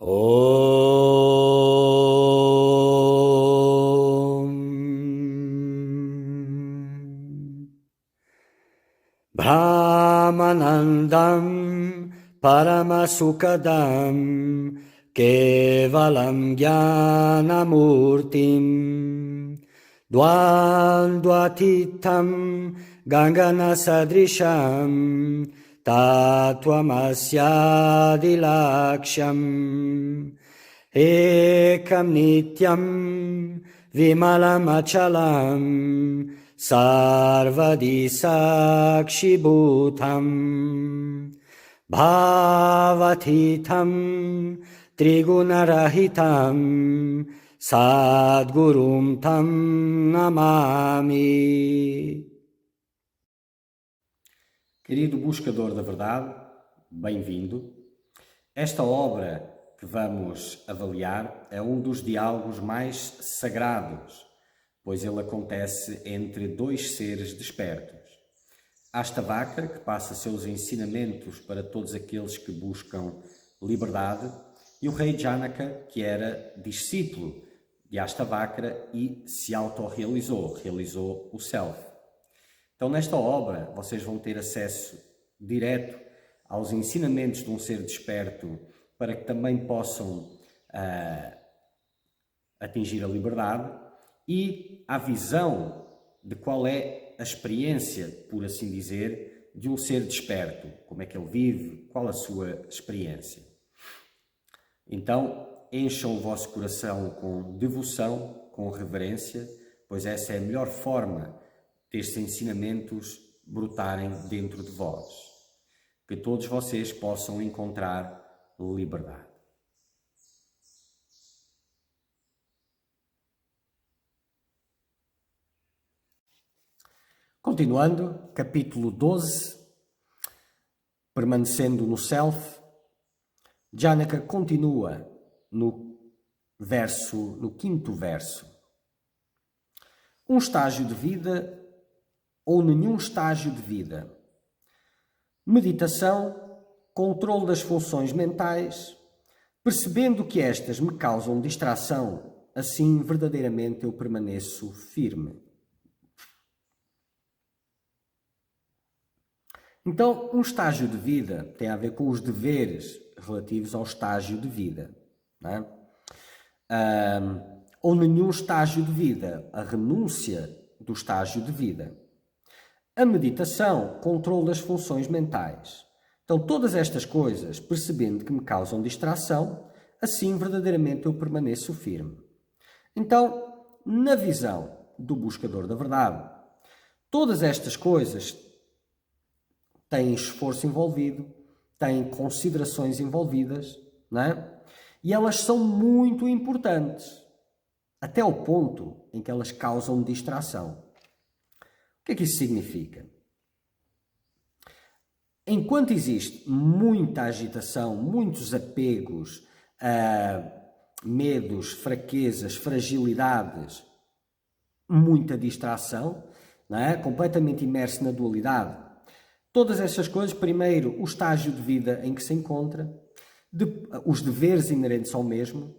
Om Brahmanandam Paramasukadam Kevalam Jnanamurtim Dvandvatitam Ganganasadrisham Tattvamasyadilaksham Ekam Nityam Vimalamachalam Sarvadi Sakshibhutam Bhavatitam Trigunarahitam Sadgurum Tam Namami. Querido buscador da verdade, bem-vindo. Esta obra que vamos avaliar é um dos diálogos mais sagrados, pois ele acontece entre dois seres despertos. Astavakra, que passa seus ensinamentos para todos aqueles que buscam liberdade, e o rei Janaka, que era discípulo de Astavakra e se autorrealizou, realizou o Self. Então, nesta obra, vocês vão ter acesso direto aos ensinamentos de um ser desperto para que também possam atingir a liberdade e à visão de qual é a experiência, por assim dizer, de um ser desperto. Como é que ele vive, qual a sua experiência. Então, encham o vosso coração com devoção, com reverência, pois essa é a melhor forma destes ensinamentos brotarem dentro de vós. Que todos vocês possam encontrar liberdade. Continuando, capítulo 12, permanecendo no Self, Janaka continua no quinto verso. Um estágio de vida ou nenhum estágio de vida. Meditação, controle das funções mentais, percebendo que estas me causam distração, assim verdadeiramente eu permaneço firme. Então, um estágio de vida tem a ver com os deveres relativos ao estágio de vida, não é? Ou nenhum estágio de vida, a renúncia do estágio de vida. A meditação, controle das funções mentais. Então, todas estas coisas, percebendo que me causam distração, assim verdadeiramente eu permaneço firme. Então, na visão do buscador da verdade, todas estas coisas têm esforço envolvido, têm considerações envolvidas, não é? E elas são muito importantes, até ao ponto em que elas causam distração. O que é que isso significa? Enquanto existe muita agitação, muitos apegos, medos, fraquezas, fragilidades, muita distração, não é? Completamente imerso na dualidade, todas essas coisas, primeiro o estágio de vida em que se encontra, os deveres inerentes ao mesmo,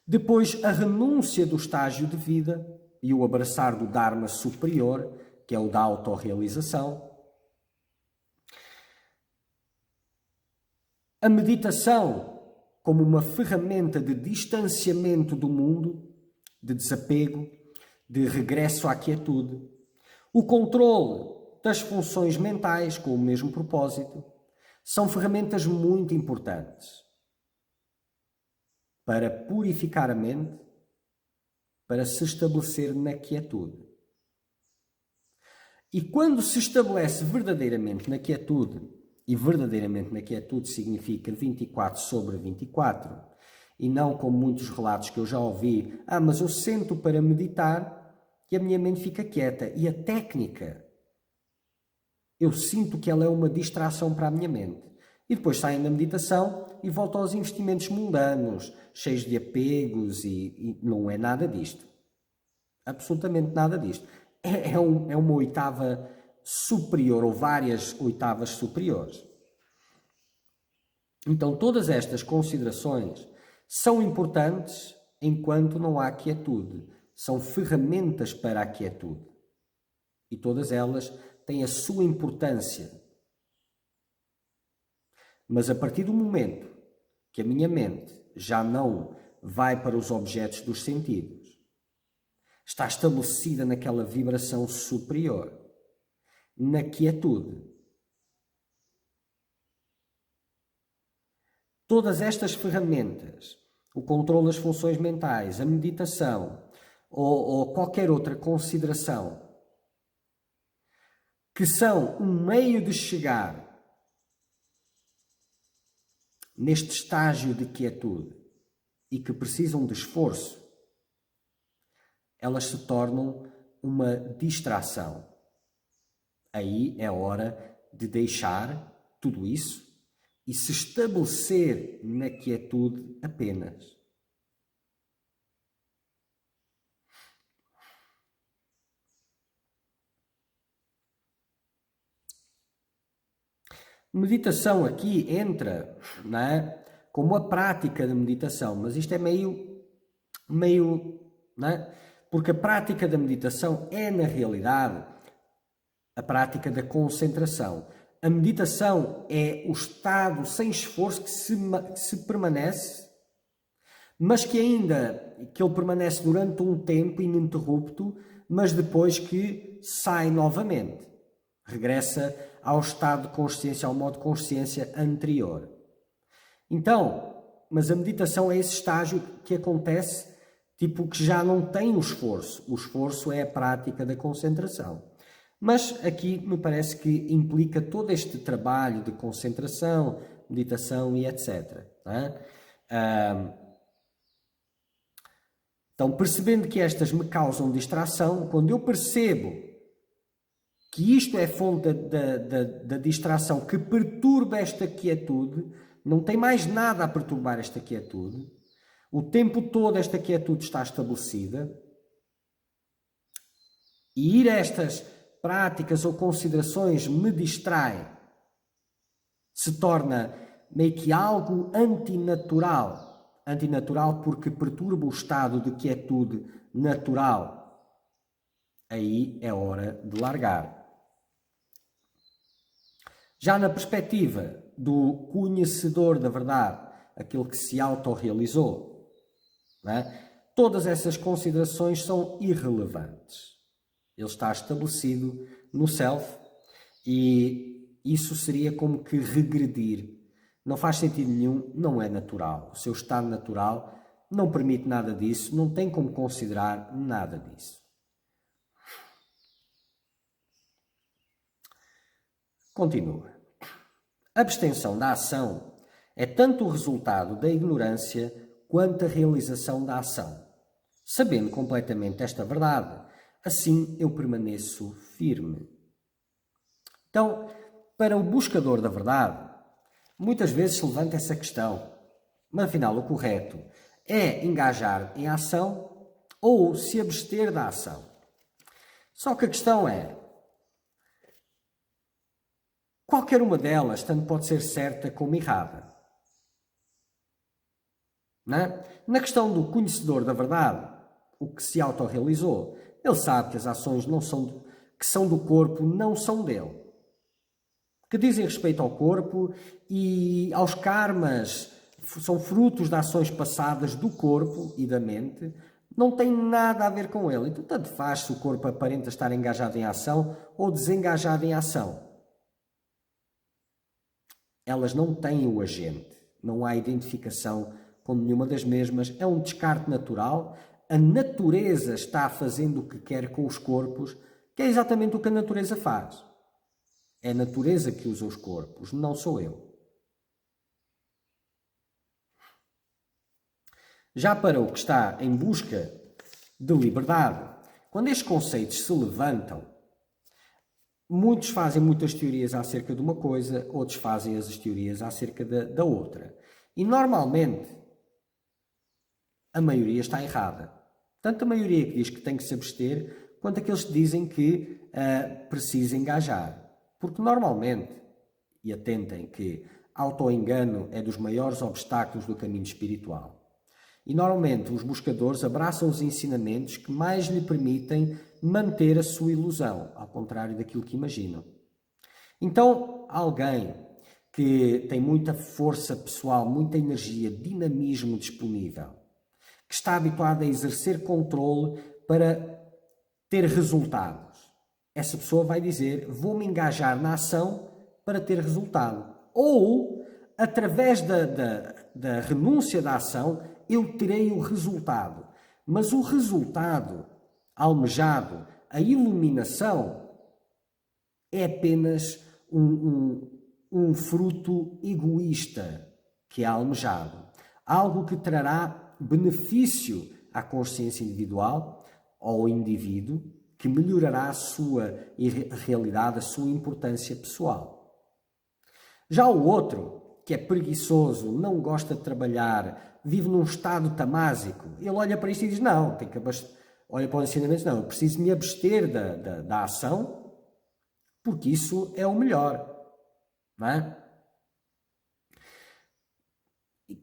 depois a renúncia do estágio de vida e o abraçar do Dharma superior, que é o da autorrealização. A meditação como uma ferramenta de distanciamento do mundo, de desapego, de regresso à quietude. O controle das funções mentais com o mesmo propósito são ferramentas muito importantes para purificar a mente, para se estabelecer na quietude. E quando se estabelece verdadeiramente na quietude, e verdadeiramente na quietude significa 24/24, e não como muitos relatos que eu já ouvi, mas eu sento para meditar e a minha mente fica quieta. E a técnica, eu sinto que ela é uma distração para a minha mente. E depois saem da meditação e voltam aos investimentos mundanos, cheios de apegos e não é nada disto. Absolutamente nada disto. É uma oitava superior ou várias oitavas superiores. Então, todas estas considerações são importantes enquanto não há quietude. São ferramentas para a quietude. E todas elas têm a sua importância. Mas a partir do momento que a minha mente já não vai para os objetos dos sentidos, está estabelecida naquela vibração superior, na quietude. Todas estas ferramentas, o controle das funções mentais, a meditação ou qualquer outra consideração, que são um meio de chegar neste estágio de quietude e que precisam de esforço, elas se tornam uma distração. Aí é hora de deixar tudo isso e se estabelecer na quietude apenas. Meditação aqui entra, não é, como a prática de meditação, mas isto é meio, não é? Porque a prática da meditação é, na realidade, a prática da concentração. A meditação é o estado sem esforço que se permanece, mas que ele permanece durante um tempo ininterrupto, mas depois que sai novamente. Regressa ao estado de consciência, ao modo de consciência anterior. Então, mas a meditação é esse estágio que acontece, tipo que já não tem o esforço. O esforço é a prática da concentração. Mas aqui me parece que implica todo este trabalho de concentração, meditação e etc. Não é? Então, percebendo que estas me causam distração, quando eu percebo que isto é fonte da distração que perturba esta quietude, não tem mais nada a perturbar esta quietude, o tempo todo esta quietude está estabelecida, e ir a estas práticas ou considerações me distrai, se torna meio que algo antinatural. Antinatural porque perturba o estado de quietude natural. Aí é hora de largar. Já na perspectiva do conhecedor da verdade, aquele que se autorrealizou, não é? Todas essas considerações são irrelevantes. Ele está estabelecido no self e isso seria como que regredir. Não faz sentido nenhum, não é natural. O seu estado natural não permite nada disso, não tem como considerar nada disso. Continua. A abstenção da ação é tanto o resultado da ignorância quanto a realização da ação. Sabendo completamente esta verdade, assim eu permaneço firme. Então, para o buscador da verdade, muitas vezes se levanta essa questão, mas afinal o correto é engajar em ação ou se abster da ação. Só que a questão é, qualquer uma delas tanto pode ser certa como errada. Não é? Na questão do conhecedor da verdade, o que se autorrealizou, ele sabe que as ações que são do corpo não são dele. Que dizem respeito ao corpo e aos karmas, são frutos de ações passadas do corpo e da mente, não tem nada a ver com ele. Então, tanto faz se o corpo aparenta estar engajado em ação ou desengajado em ação. Elas não têm o agente, não há identificação com nenhuma das mesmas, é um descarte natural. A natureza está fazendo o que quer com os corpos, que é exatamente o que a natureza faz. É a natureza que usa os corpos, não sou eu. Já para o que está em busca de liberdade, quando estes conceitos se levantam, muitos fazem muitas teorias acerca de uma coisa, outros fazem as teorias acerca da outra. E normalmente a maioria está errada. Tanto a maioria que diz que tem que se abster, quanto aqueles que dizem que precisa engajar. Porque normalmente, e atentem que autoengano é dos maiores obstáculos do caminho espiritual. E normalmente os buscadores abraçam os ensinamentos que mais lhe permitem manter a sua ilusão, ao contrário daquilo que imaginam. Então, alguém que tem muita força pessoal, muita energia, dinamismo disponível, que está habituado a exercer controle para ter resultados, essa pessoa vai dizer: vou-me engajar na ação para ter resultado. Ou, através da renúncia da ação, eu terei o resultado. Mas o resultado almejado, a iluminação, é apenas um fruto egoísta que é almejado. Algo que trará benefício à consciência individual, ao indivíduo, que melhorará a sua realidade, a sua importância pessoal. Já o outro, que é preguiçoso, não gosta de trabalhar, vive num estado tamásico, ele olha para isto e diz: não, olha para os ensinamentos, não, eu preciso me abster da ação, porque isso é o melhor. Não é?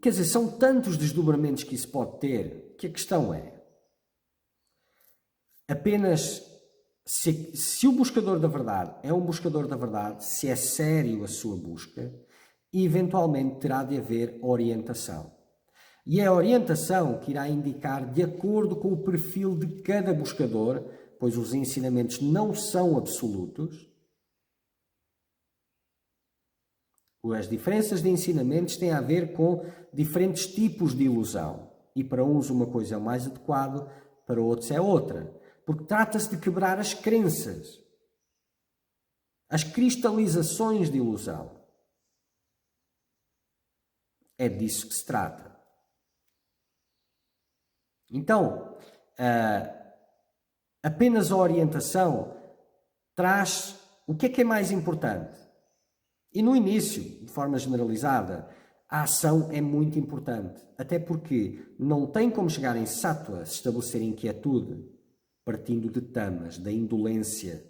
Quer dizer, são tantos desdobramentos que isso pode ter, que a questão é apenas se o buscador da verdade é um buscador da verdade, se é sério a sua busca, eventualmente terá de haver orientação. E é a orientação que irá indicar de acordo com o perfil de cada buscador, pois os ensinamentos não são absolutos. As diferenças de ensinamentos têm a ver com diferentes tipos de ilusão. E para uns uma coisa é o mais adequado, para outros é outra. Porque trata-se de quebrar as crenças, as cristalizações de ilusão. É disso que se trata. Então, apenas a orientação traz o que é mais importante. E no início, de forma generalizada, a ação é muito importante. Até porque não tem como chegar em sattva, se estabelecer inquietude, partindo de tamas, da indolência,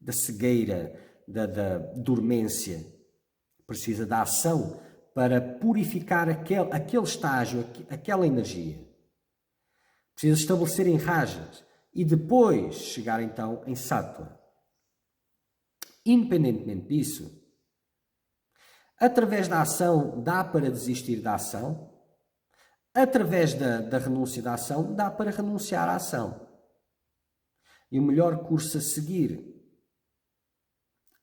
da cegueira, da dormência. Precisa da ação para purificar aquele estágio, aquela energia. Precisa estabelecer em rajas e depois chegar então em sattva. Independentemente disso, através da ação dá para desistir da ação, através da renúncia da ação dá para renunciar à ação. E o melhor curso a seguir,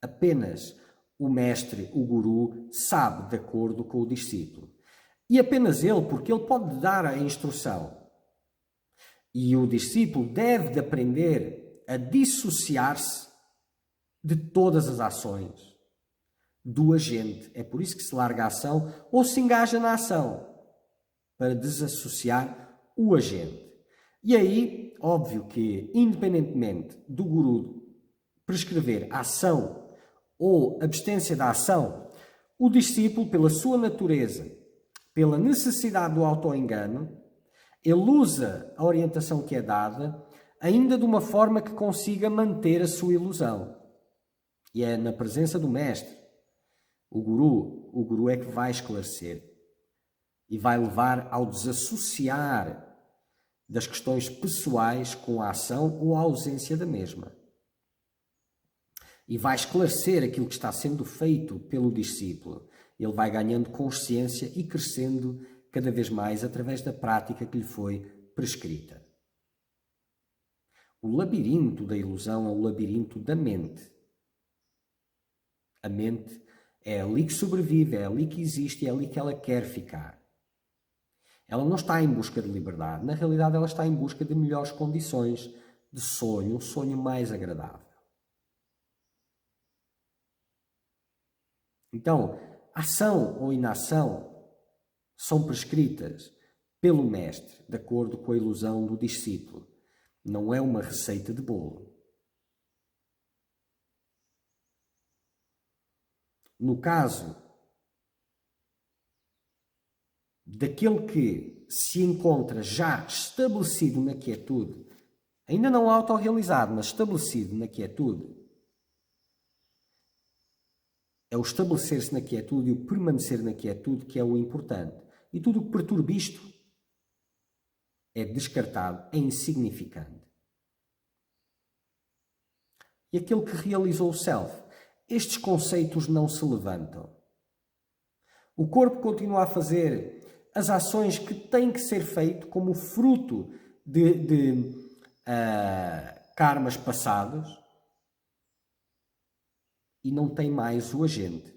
apenas o mestre, o guru, sabe de acordo com o discípulo. E apenas ele, porque ele pode dar a instrução. E o discípulo deve de aprender a dissociar-se de todas as ações do agente. É por isso que se larga a ação ou se engaja na ação, para desassociar o agente. E aí, óbvio que, independentemente do guru prescrever ação ou abstência da ação, o discípulo, pela sua natureza, pela necessidade do autoengano, ele usa a orientação que é dada ainda de uma forma que consiga manter a sua ilusão. E é na presença do mestre, o guru é que vai esclarecer e vai levar ao desassociar das questões pessoais com a ação ou a ausência da mesma. E vai esclarecer aquilo que está sendo feito pelo discípulo. Ele vai ganhando consciência e crescendo cada vez mais através da prática que lhe foi prescrita. O labirinto da ilusão é o labirinto da mente. A mente é ali que sobrevive, é ali que existe, é ali que ela quer ficar. Ela não está em busca de liberdade. Na realidade, ela está em busca de melhores condições de sonho, um sonho mais agradável. Então, ação ou inação são prescritas pelo mestre, de acordo com a ilusão do discípulo. Não é uma receita de bolo. No caso daquele que se encontra já estabelecido na quietude, ainda não autorrealizado, mas estabelecido na quietude, é o estabelecer-se na quietude e o permanecer na quietude que é o importante. E tudo o que perturba isto é descartado, é insignificante. E aquele que realizou o self, estes conceitos não se levantam. O corpo continua a fazer as ações que têm que ser feito como fruto de karmas passados e não tem mais o agente.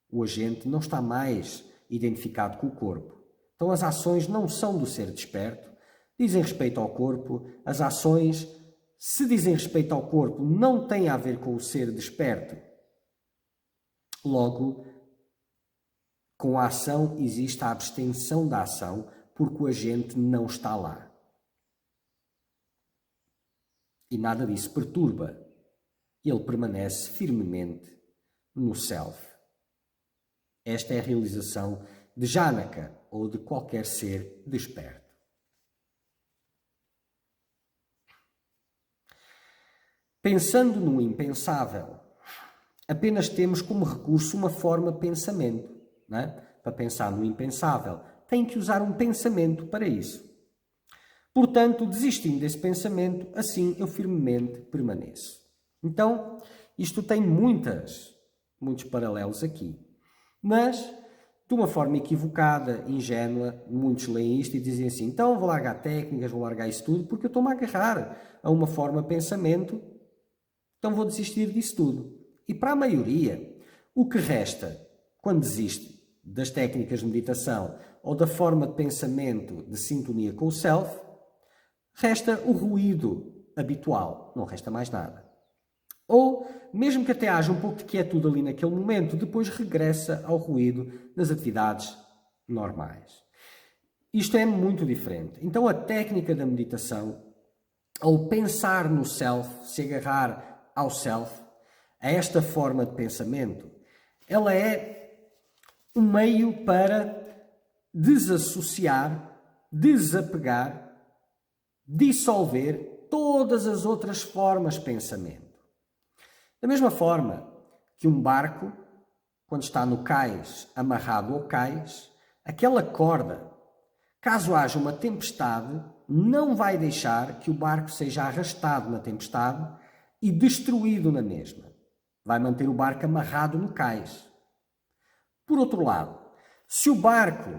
O agente não está mais identificado com o corpo. Então as ações não são do ser desperto, dizem respeito ao corpo. As ações, se dizem respeito ao corpo, não têm a ver com o ser desperto. Logo, com a ação existe a abstenção da ação, porque o agente não está lá. E nada disso perturba. Ele permanece firmemente no self. Esta é a realização de Janaka, ou de qualquer ser desperto. Pensando no impensável, apenas temos como recurso uma forma de pensamento. Não é? Para pensar no impensável, tem que usar um pensamento para isso. Portanto, desistindo desse pensamento, assim eu firmemente permaneço. Então, isto tem muitos paralelos aqui. Mas, de uma forma equivocada, ingênua, muitos leem isto e dizem assim, então vou largar técnicas, vou largar isso tudo, porque eu estou-me a agarrar a uma forma de pensamento, então vou desistir disso tudo. E para a maioria, o que resta, quando desiste das técnicas de meditação ou da forma de pensamento de sintonia com o self, resta o ruído habitual, não resta mais nada. Ou, mesmo que até haja um pouco de quietude ali naquele momento, depois regressa ao ruído nas atividades normais. Isto é muito diferente. Então a técnica da meditação, ao pensar no self, se agarrar ao self, a esta forma de pensamento, ela é um meio para desassociar, desapegar, dissolver todas as outras formas de pensamento. Da mesma forma que um barco, quando está no cais, amarrado ao cais, aquela corda, caso haja uma tempestade, não vai deixar que o barco seja arrastado na tempestade e destruído na mesma. Vai manter o barco amarrado no cais. Por outro lado, se o barco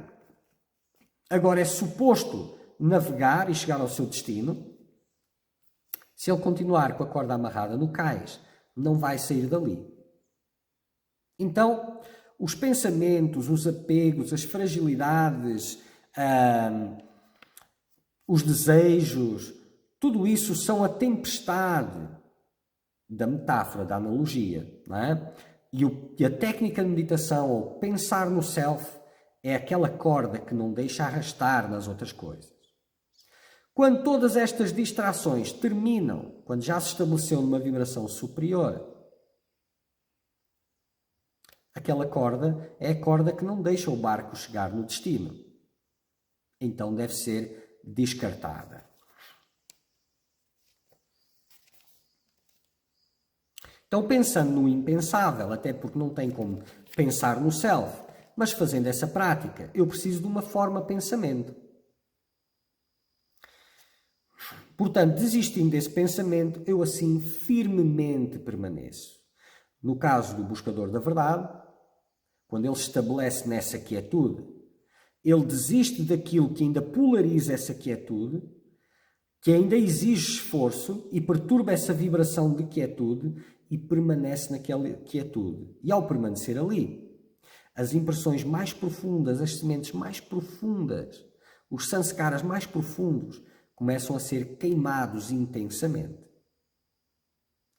agora é suposto navegar e chegar ao seu destino, se ele continuar com a corda amarrada no cais, não vai sair dali. Então, os pensamentos, os apegos, as fragilidades, os desejos, tudo isso são a tempestade da metáfora, da analogia, não é? E a técnica de meditação, ou pensar no self, é aquela corda que não deixa arrastar nas outras coisas. Quando todas estas distrações terminam, quando já se estabeleceu numa vibração superior, aquela corda é a corda que não deixa o barco chegar no destino. Então deve ser descartada. Então, pensando no impensável, até porque não tem como pensar no self, mas fazendo essa prática, eu preciso de uma forma de pensamento. Portanto, desistindo desse pensamento, eu assim firmemente permaneço. No caso do buscador da verdade, quando ele se estabelece nessa quietude, ele desiste daquilo que ainda polariza essa quietude, que ainda exige esforço e perturba essa vibração de quietude e permanece naquela quietude. E ao permanecer ali, as impressões mais profundas, as sementes mais profundas, os sanskaras mais profundos, começam a ser queimados intensamente.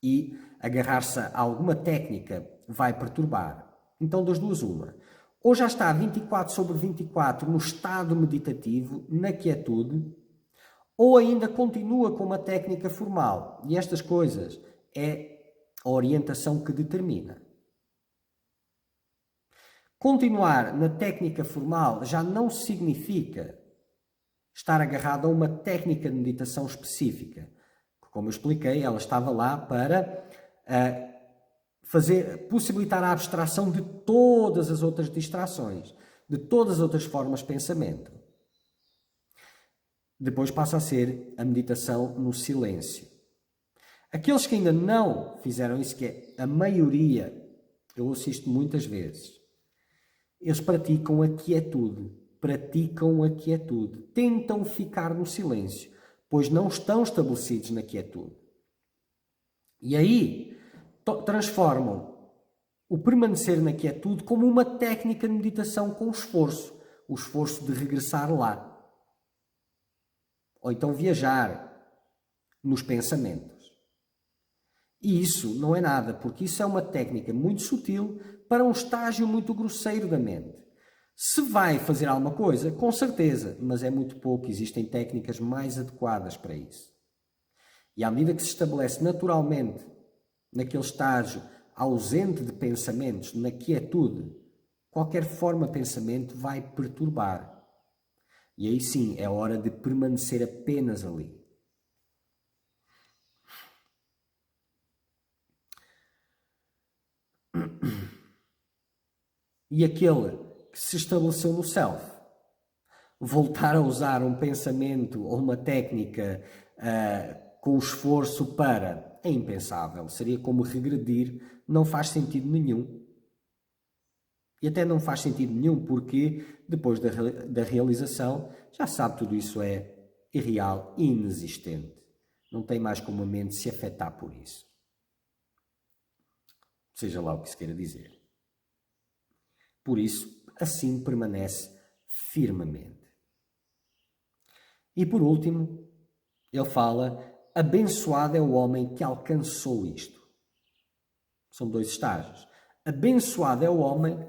E agarrar-se a alguma técnica vai perturbar. Então, das duas, uma. Ou já está 24/24 no estado meditativo, na quietude, ou ainda continua com uma técnica formal. E estas coisas é a orientação que determina. Continuar na técnica formal já não significa estar agarrado a uma técnica de meditação específica. Como eu expliquei, ela estava lá para possibilitar a abstração de todas as outras distrações, de todas as outras formas de pensamento. depois passa a ser a meditação no silêncio. Aqueles que ainda não fizeram isso, que é a maioria, eu ouço isto muitas vezes, eles praticam a quietude, tentam ficar no silêncio, pois não estão estabelecidos na quietude. E aí transformam o permanecer na quietude como uma técnica de meditação com esforço, o esforço de regressar lá. Ou então viajar nos pensamentos. E isso não é nada, porque isso é uma técnica muito sutil para um estágio muito grosseiro da mente. Se vai fazer alguma coisa, com certeza, mas é muito pouco, existem técnicas mais adequadas para isso. E à medida que se estabelece naturalmente naquele estágio ausente de pensamentos, na quietude, qualquer forma de pensamento vai perturbar. E aí sim, é hora de permanecer apenas ali. E aquele que se estabeleceu no self, voltar a usar um pensamento ou uma técnica com esforço é impensável. Seria como regredir, não faz sentido nenhum. E até não faz sentido nenhum porque depois da realização já sabe tudo isso é irreal e inexistente. Não tem mais como a mente se afetar por isso. Seja lá o que se queira dizer. Por isso, assim permanece firmemente. E por último, ele fala: abençoado é o homem que alcançou isto. São 2 estágios. Abençoado é o homem,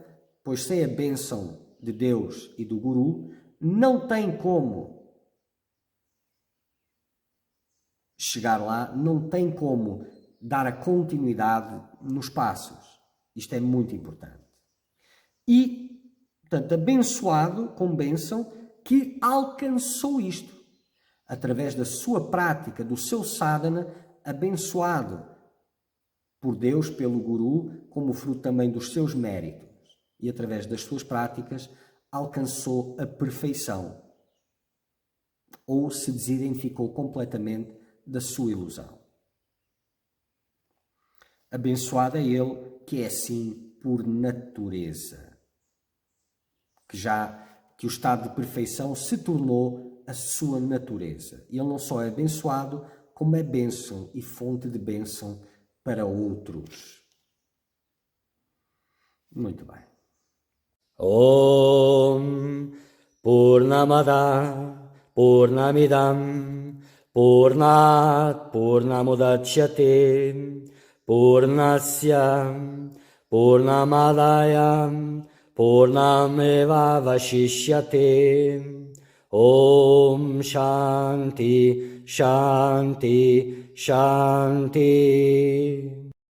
pois sem a bênção de Deus e do Guru, não tem como chegar lá, não tem como dar a continuidade nos passos. Isto é muito importante. E, portanto, abençoado com bênção que alcançou isto. Através da sua prática, do seu sadhana, abençoado por Deus, pelo Guru, como fruto também dos seus méritos. E através das suas práticas, alcançou a perfeição. Ou se desidentificou completamente da sua ilusão. Abençoado é ele que é assim por natureza. Que o estado de perfeição se tornou a sua natureza. E ele não só é abençoado, como é bênção e fonte de bênção para outros. Muito bem. Om Purnamada Purnamidam Purnat Purnamudachyate Purnasya Purnamadaya Purnameva Vashishyate. Om Shanti Shanti Shanti.